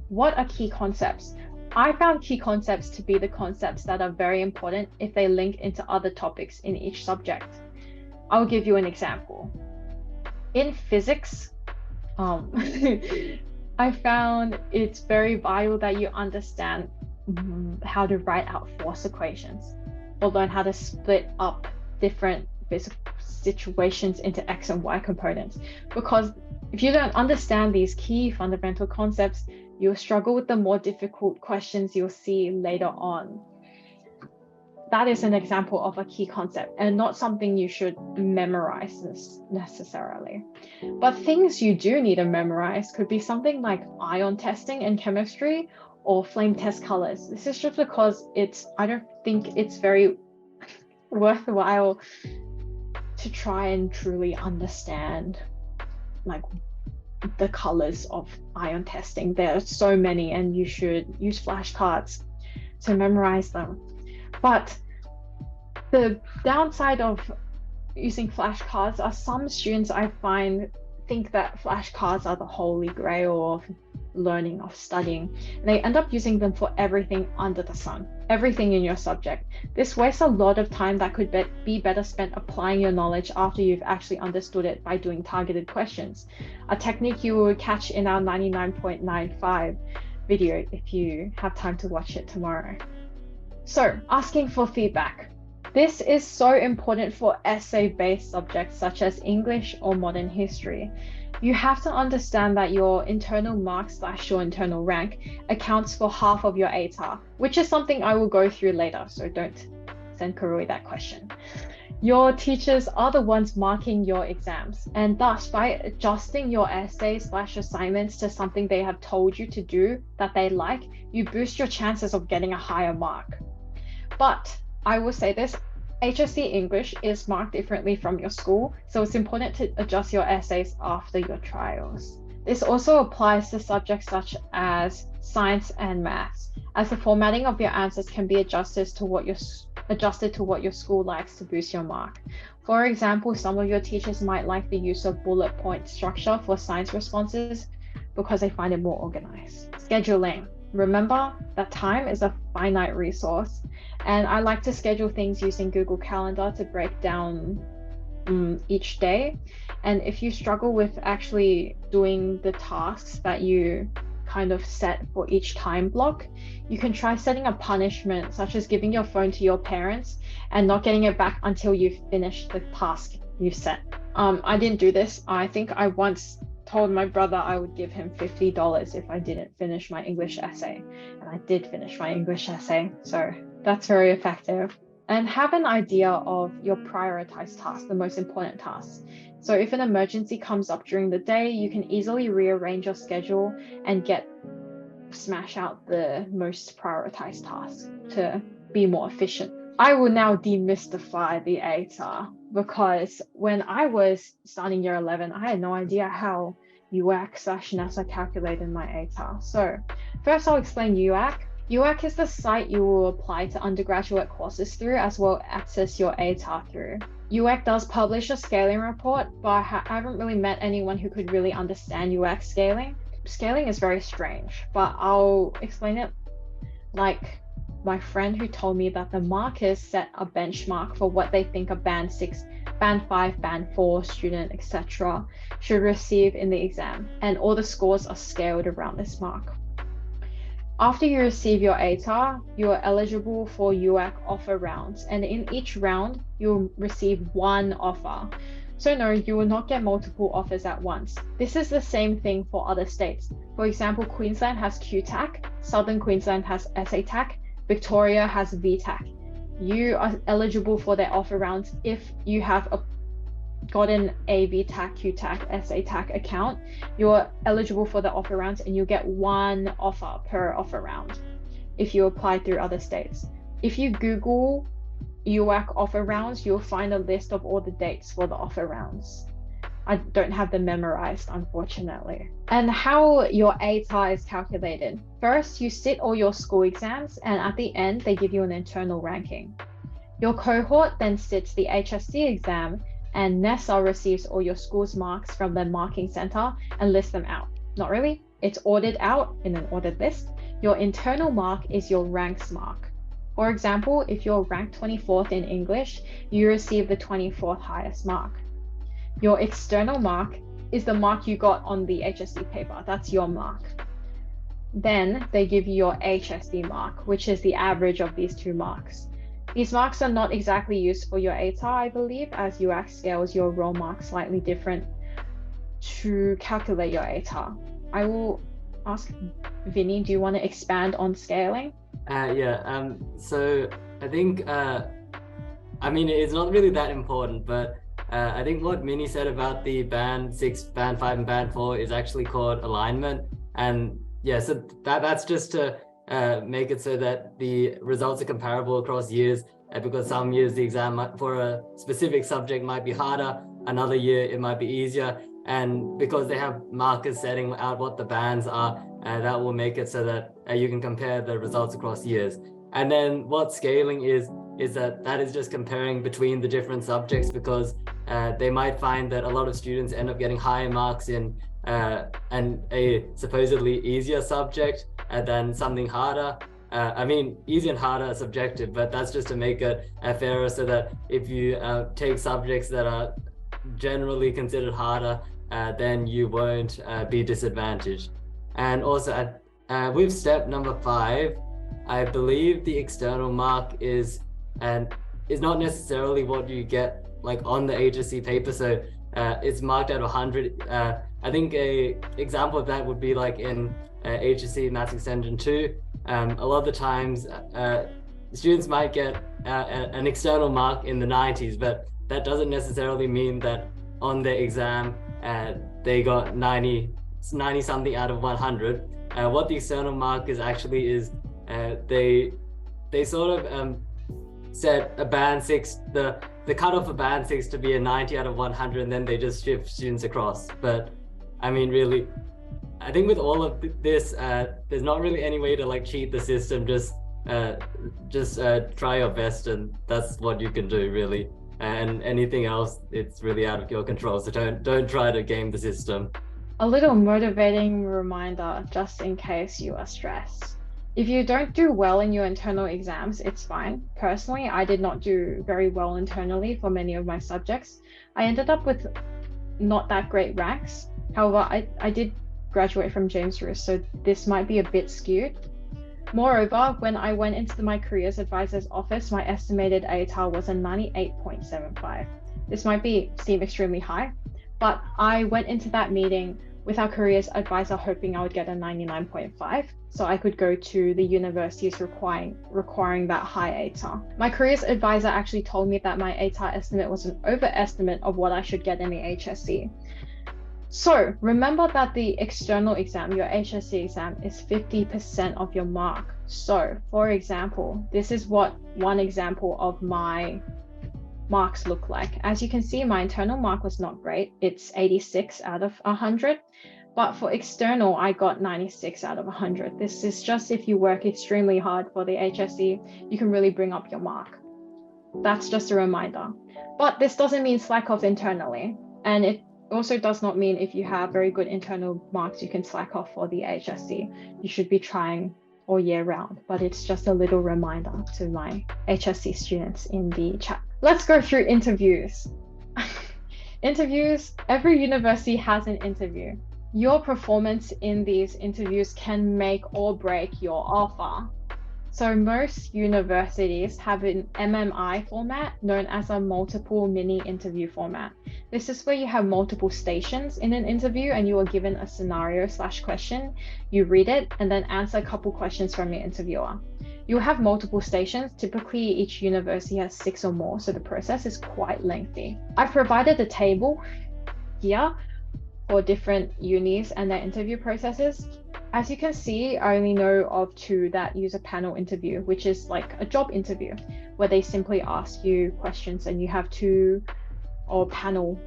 What are key concepts? I found key concepts to be the concepts that are very important if they link into other topics in each subject. I'll give you an example. In physics, I found it's very vital that you understand how to write out force equations or learn how to split up different physical situations into X and Y components. Because if you don't understand these key fundamental concepts, you'll struggle with the more difficult questions you'll see later on. That is an example of a key concept and not something you should memorize necessarily. But things you do need to memorize could be something like ion testing in chemistry or flame test colors. This is just because I don't think it's very worthwhile to try and truly understand like the colors of ion testing. There are so many, and you should use flashcards to memorize them. But the downside of using flashcards are some students I find think that flashcards are the holy grail of learning, of studying, and they end up using them for everything under the sun, everything in your subject. This wastes a lot of time that could be better spent applying your knowledge after you've actually understood it by doing targeted questions, a technique you will catch in our 99.95 video if you have time to watch it tomorrow. So, asking for feedback. This is so important for essay-based subjects such as English or modern history. You have to understand that your internal mark / your internal rank accounts for half of your ATAR, which is something I will go through later, so don't send Karui that question. Your teachers are the ones marking your exams, and thus by adjusting your essays / assignments to something they have told you to do that they like, you boost your chances of getting a higher mark. But I will say this, HSC English is marked differently from your school, so it's important to adjust your essays after your trials. This also applies to subjects such as science and maths, as the formatting of your answers can be adjusted to what your school likes to boost your mark. For example, some of your teachers might like the use of bullet point structure for science responses because they find it more organized. Scheduling. Remember that time is a finite resource, and I like to schedule things using Google Calendar to break down each day. And if you struggle with actually doing the tasks that you kind of set for each time block, you can try setting a punishment, such as giving your phone to your parents and not getting it back until you've finished the task you've set. I didn't do this. I think I once told my brother I would give him $50 if I didn't finish my English essay, and I did finish my English essay, so that's very effective. And have an idea of your prioritized tasks, the most important tasks. So if an emergency comes up during the day, you can easily rearrange your schedule and smash out the most prioritized tasks to be more efficient. I will now demystify the ATAR, because when I was starting year 11, I had no idea how UAC/NASA calculated my ATAR. So first I'll explain UAC. UAC is the site you will apply to undergraduate courses through, as well as access your ATAR through. UAC does publish a scaling report, but I haven't really met anyone who could really understand UAC scaling. Scaling is very strange, but I'll explain it like my friend who told me that the markers set a benchmark for what they think a band 6, band 5, band 4 student, etc. should receive in the exam, and all the scores are scaled around this mark. After you receive your ATAR, you are eligible for UAC offer rounds, and in each round, you'll receive one offer. So no, you will not get multiple offers at once. This is the same thing for other states. For example, Queensland has QTAC, Southern Queensland has SATAC, Victoria has VTAC. You are eligible for their offer rounds if you have gotten a VTAC, QTAC, SATAC account. You're eligible for the offer rounds, and you get one offer per offer round. if you apply through other states. If you Google UAC offer rounds, you'll find a list of all the dates for the offer rounds. I don't have them memorized, unfortunately. And how your ATAR is calculated. First, you sit all your school exams, and at the end, they give you an internal ranking. Your cohort then sits the HSC exam, and NESA receives all your school's marks from the marking center and lists them out. Not really, it's ordered out in an ordered list. Your internal mark is your ranks mark. For example, if you're ranked 24th in English, you receive the 24th highest mark. Your external mark is the mark you got on the HSC paper. That's your mark. Then they give you your HSC mark, which is the average of these two marks. These marks are not exactly used for your ATAR, I believe, as UAC scales your raw marks slightly different to calculate your ATAR. I will ask Vinny, do you want to expand on scaling? So I think, I mean, it's not really that important, but I think what Minnie said about the band 6, band 5, and band 4 is actually called alignment. And yeah, so that's just to make it so that the results are comparable across years, because some years the exam for a specific subject might be harder, another year it might be easier. And because they have markers setting out what the bands are, that will make it so that you can compare the results across years. And then what scaling is that is just comparing between the different subjects, because they might find that a lot of students end up getting higher marks in a supposedly easier subject than something harder. I mean, easy and harder are subjective, but that's just to make it fairer, so that if you take subjects that are generally considered harder, then you won't be disadvantaged. And also with step number 5, I believe the external mark is not necessarily what you get like on the HSC paper. So it's marked out of 100. I think a example of that would be like in HSC Maths Extension 2. A lot of the times students might get an external mark in the 90s, but that doesn't necessarily mean that on their exam they got 90 something out of 100. What the external mark is actually is they sort of set a band 6, the cutoff for band 6 to be a 90 out of 100, and then they just shift students across. But I mean, really, I think with all of this, there's not really any way to like cheat the system. Just try your best, and that's what you can do, really. And anything else, it's really out of your control. So don't try to game the system. A little motivating reminder, just in case you are stressed. If you don't do well in your internal exams, it's fine. Personally, I did not do very well internally for many of my subjects. I ended up with not that great ranks. However, I did graduate from James Roos, so this might be a bit skewed. Moreover, when I went into my careers advisor's office, my estimated ATAR was a 98.75. This might seem extremely high, but I went into that meeting with our careers advisor hoping I would get a 99.5, so I could go to the universities requiring that high ATAR. My careers advisor actually told me that my ATAR estimate was an overestimate of what I should get in the HSC. So remember that the external exam, your HSC exam, is 50% of your mark. So for example, this is what one example of my marks look like. As you can see, my internal mark was not great. It's 86 out of 100. But for external, I got 96 out of 100. This is just if you work extremely hard for the HSC, you can really bring up your mark. That's just a reminder. But this doesn't mean slack off internally. And it also does not mean if you have very good internal marks, you can slack off for the HSC. You should be trying all year round, but it's just a little reminder to my HSC students in the chat. Let's go through interviews. Interviews, every university has an interview. Your performance in these interviews can make or break your offer. So most universities have an MMI format known as a multiple mini interview format. This is where you have multiple stations in an interview and you are given a scenario/question. You read it and then answer a couple questions from your interviewer. You'll have multiple stations. Typically, each university has 6 or more, so the process is quite lengthy. I've provided a table here for different unis and their interview processes. As you can see, I only know of 2 that use a panel interview, which is like a job interview where they simply ask you questions and you have 2 or panel.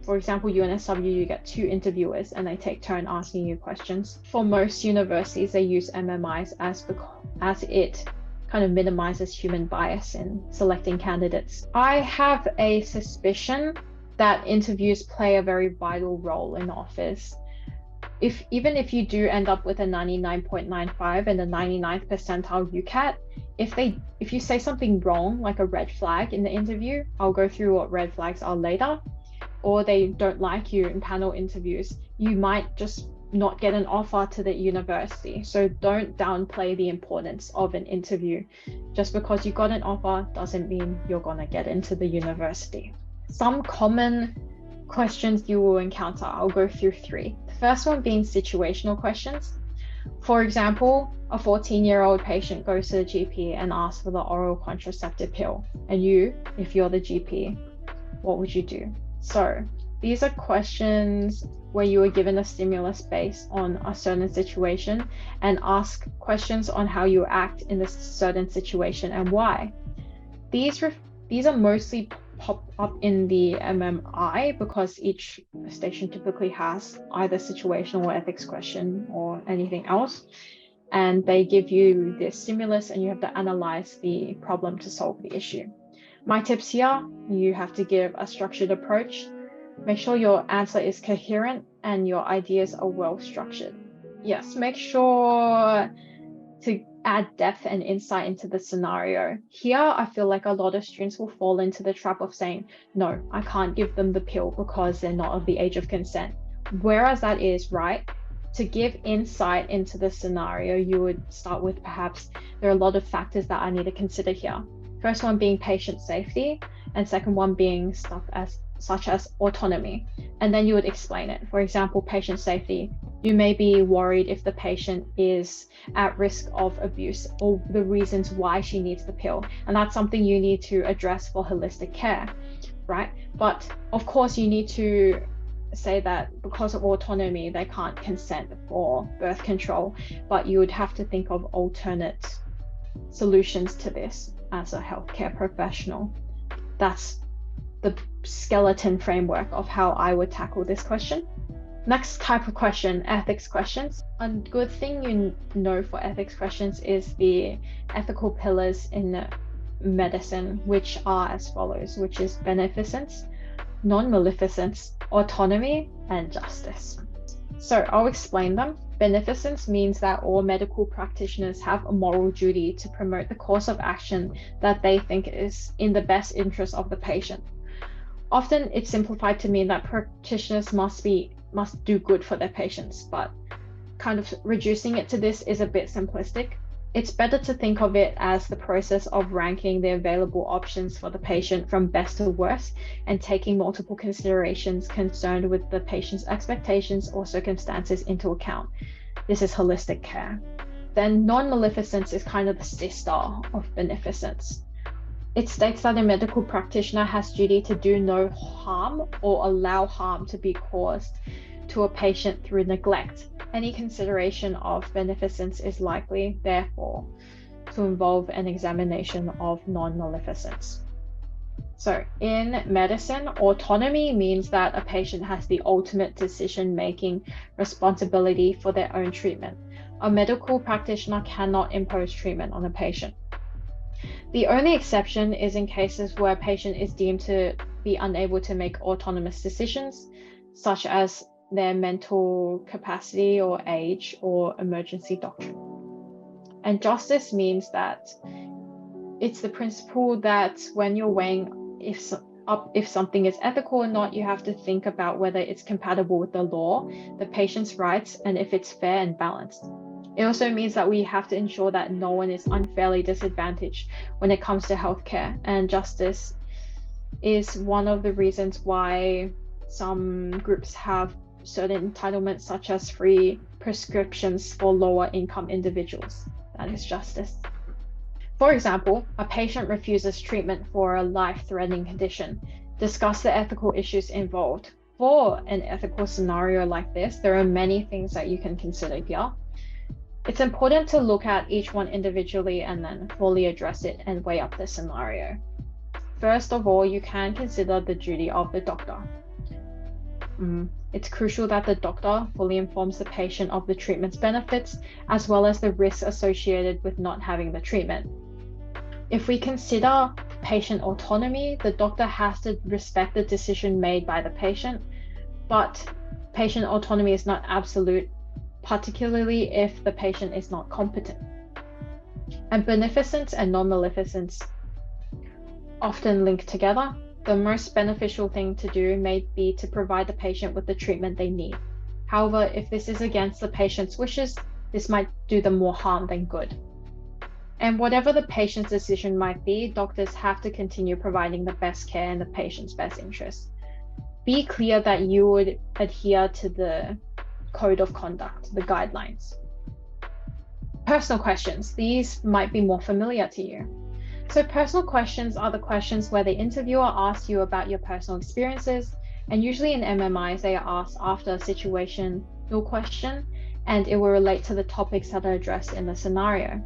For example, UNSW, you get 2 interviewers and they take turn asking you questions. For most universities, they use MMIs as it kind of minimizes human bias in selecting candidates. I have a suspicion that interviews play a very vital role in office. Even if you do end up with a 99.95 and a 99th percentile UCAT, if you say something wrong, like a red flag in the interview, I'll go through what red flags are later, or they don't like you in panel interviews, you might just not get an offer to the university. So don't downplay the importance of an interview. Just because you got an offer doesn't mean you're gonna get into the university. Some common questions you will encounter, I'll go through 3. The first one being situational questions. For example, a 14-year-old patient goes to the GP and asks for the oral contraceptive pill. And you, if you're the GP, what would you do? So these are questions where you are given a stimulus based on a certain situation and ask questions on how you act in this certain situation and why. These are mostly pop up in the MMI because each station typically has either situational or ethics question or anything else. And they give you this stimulus and you have to analyze the problem to solve the issue. My tips here, you have to give a structured approach. Make sure your answer is coherent and your ideas are well structured. Yes, make sure to add depth and insight into the scenario. Here, I feel like a lot of students will fall into the trap of saying, no, I can't give them the pill because they're not of the age of consent. Whereas that is right. To give insight into the scenario, you would start with perhaps there are a lot of factors that I need to consider here. First one being patient safety, and second one being stuff such as autonomy. And then you would explain it. For example, patient safety. You may be worried if the patient is at risk of abuse or the reasons why she needs the pill. And that's something you need to address for holistic care, right? But of course, you need to say that because of autonomy, they can't consent for birth control, but you would have to think of alternate solutions to this as a healthcare professional. That's the skeleton framework of how I would tackle this question. Next type of question, ethics questions. A good thing you know for ethics questions is the ethical pillars in medicine, which are as follows, which is beneficence, non-maleficence, autonomy, and justice. So I'll explain them. Beneficence means that all medical practitioners have a moral duty to promote the course of action that they think is in the best interest of the patient. Often it's simplified to mean that practitioners must do good for their patients, but kind of reducing it to this is a bit simplistic. It's better to think of it as the process of ranking the available options for the patient from best to worst and taking multiple considerations concerned with the patient's expectations or circumstances into account. This is holistic care. Then non-maleficence is kind of the sister of beneficence. It states that a medical practitioner has duty to do no harm or allow harm to be caused to a patient through neglect. Any consideration of beneficence is likely, therefore, to involve an examination of non-maleficence. So in medicine, autonomy means that a patient has the ultimate decision-making responsibility for their own treatment. A medical practitioner cannot impose treatment on a patient. The only exception is in cases where a patient is deemed to be unable to make autonomous decisions, such as their mental capacity or age or emergency doctrine. And justice means that it's the principle that when you're weighing if something is ethical or not, you have to think about whether it's compatible with the law, the patient's rights, and if it's fair and balanced. It also means that we have to ensure that no one is unfairly disadvantaged when it comes to healthcare, and justice is one of the reasons why some groups have certain entitlements, such as free prescriptions for lower income individuals. That is justice. For example, a patient refuses treatment for a life-threatening condition. Discuss the ethical issues involved. For an ethical scenario like this, there are many things that you can consider here. It's important to look at each one individually and then fully address it and weigh up the scenario. First of all, you can consider the duty of the doctor. It's crucial that the doctor fully informs the patient of the treatment's benefits, as well as the risks associated with not having the treatment. If we consider patient autonomy, the doctor has to respect the decision made by the patient, but patient autonomy is not absolute, particularly if the patient is not competent. And beneficence and non-maleficence often link together. The most beneficial thing to do may be to provide the patient with the treatment they need. However, if this is against the patient's wishes, this might do them more harm than good. And whatever the patient's decision might be, doctors have to continue providing the best care in the patient's best interest. Be clear that you would adhere to the code of conduct, the guidelines. Personal questions. These might be more familiar to you. So personal questions are the questions where the interviewer asks you about your personal experiences, and usually in MMIs, they are asked after a situational question, and it will relate to the topics that are addressed in the scenario.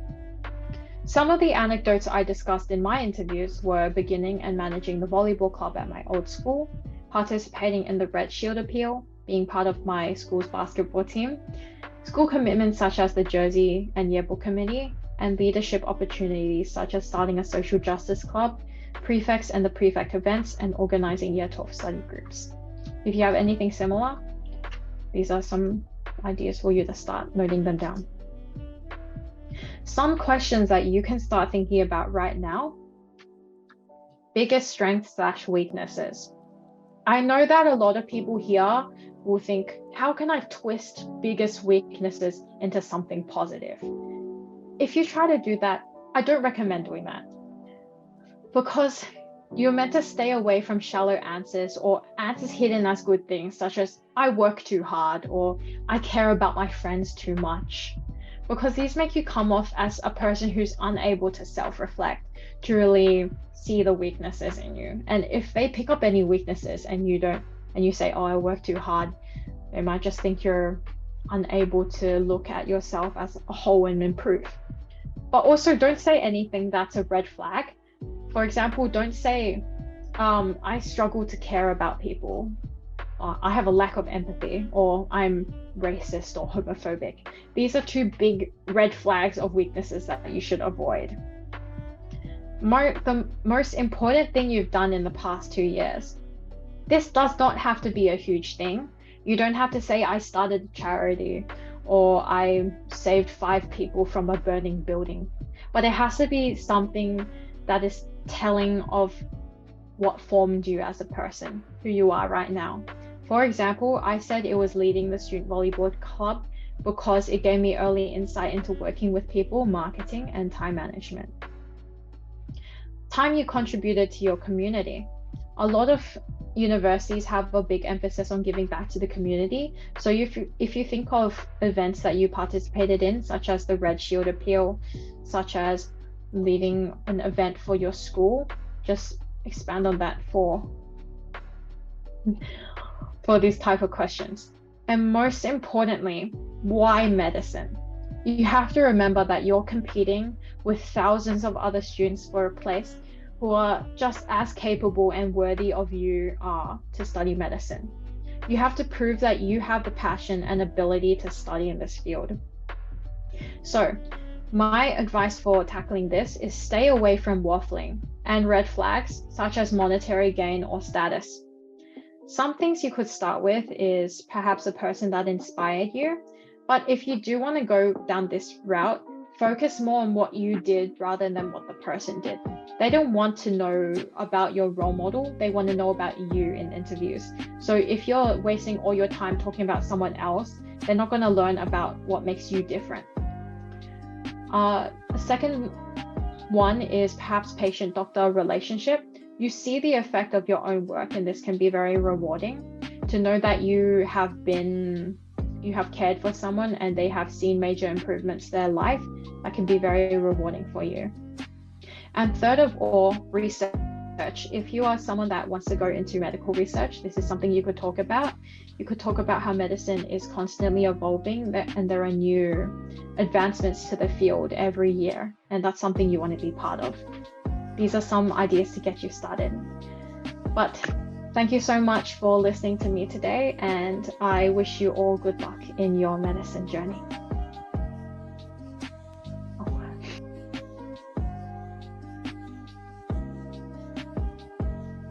Some of the anecdotes I discussed in my interviews were beginning and managing the volleyball club at my old school, participating in the Red Shield appeal, being part of my school's basketball team, school commitments such as the Jersey and Yearbook Committee, and leadership opportunities such as starting a social justice club, prefects and the prefect events, and organizing Year 12 study groups. If you have anything similar, these are some ideas for you to start noting them down. Some questions that you can start thinking about right now: biggest strengths/weaknesses. I know that a lot of people here will think, how can I twist biggest weaknesses into something positive? If you try to do that, I don't recommend doing that, because you're meant to stay away from shallow answers or answers hidden as good things, such as I work too hard or I care about my friends too much, because these make you come off as a person who's unable to self-reflect, to really see the weaknesses in you. And if they pick up any weaknesses and you don't, and you say, oh, I work too hard, they might just think you're unable to look at yourself as a whole and improve. But also don't say anything that's a red flag. For example, don't say, I struggle to care about people, I have a lack of empathy, or I'm racist or homophobic. These are two big red flags of weaknesses that you should avoid. The most important thing you've done in the past 2 years. This does not have to be a huge thing. You don't have to say, I started a charity, or I saved 5 people from a burning building. But it has to be something that is telling of what formed you as a person, who you are right now. For example, I said it was leading the student volleyball club because it gave me early insight into working with people, marketing, and time management. Time you contributed to your community. A lot of universities have a big emphasis on giving back to the community. So if you think of events that you participated in, such as the Red Shield appeal, such as leading an event for your school, just expand on that for these type of questions. And most importantly, why medicine? You have to remember that you're competing with thousands of other students for a place who are just as capable and worthy of you are to study medicine. You have to prove that you have the passion and ability to study in this field. So my advice for tackling this is stay away from waffling and red flags such as monetary gain or status. Some things you could start with is perhaps a person that inspired you, but if you do want to go down this route, focus more on what you did rather than what the person did. They don't want to know about your role model, they want to know about you in interviews. So if you're wasting all your time talking about someone else, they're not going to learn about what makes you different. The second one is perhaps patient-doctor relationship. You see the effect of your own work, and this can be very rewarding to know that you have cared for someone and they have seen major improvements to their life. That can be very rewarding for you. And third of all, research. research. If you are someone that wants to go into medical research, this is something you could talk about. You could talk about how medicine is constantly evolving and there are new advancements to the field every year, and that's something you want to be part of. These are some ideas to get you started. But thank you so much for listening to me today, and I wish you all good luck in your medicine journey.